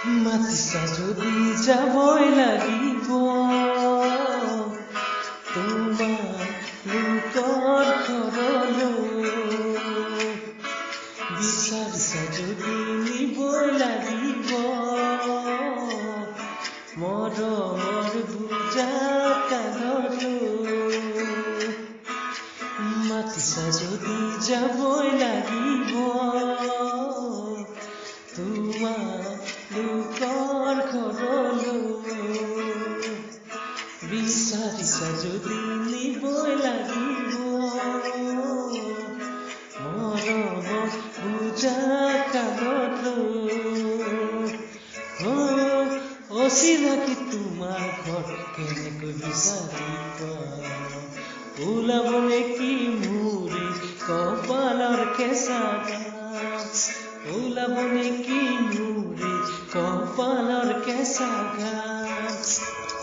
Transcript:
মাতিছা যদি যাবই লাগিব তোমাৰ লোকৰ ঘৰলৈ বিচাৰিছা যদি নিবই লাগিব মৰমৰ বুজা কান্ধলৈ মাতিছা যদি যাবই লাগিব তোমাৰ লোকৰ ঘৰলৈ বিচাৰিছা যদি নিবই লাগিব মৰমৰ বুজা কান্ধলৈ অচিনাকি তোমাৰ ঘৰ কেনেকৈ বিচাৰি পাওঁ ওলাব নেকি মোৰে কপালৰ কেঁচা ঘাম ওলাব নেকি মোৰে কপালৰ কেঁচা ঘাম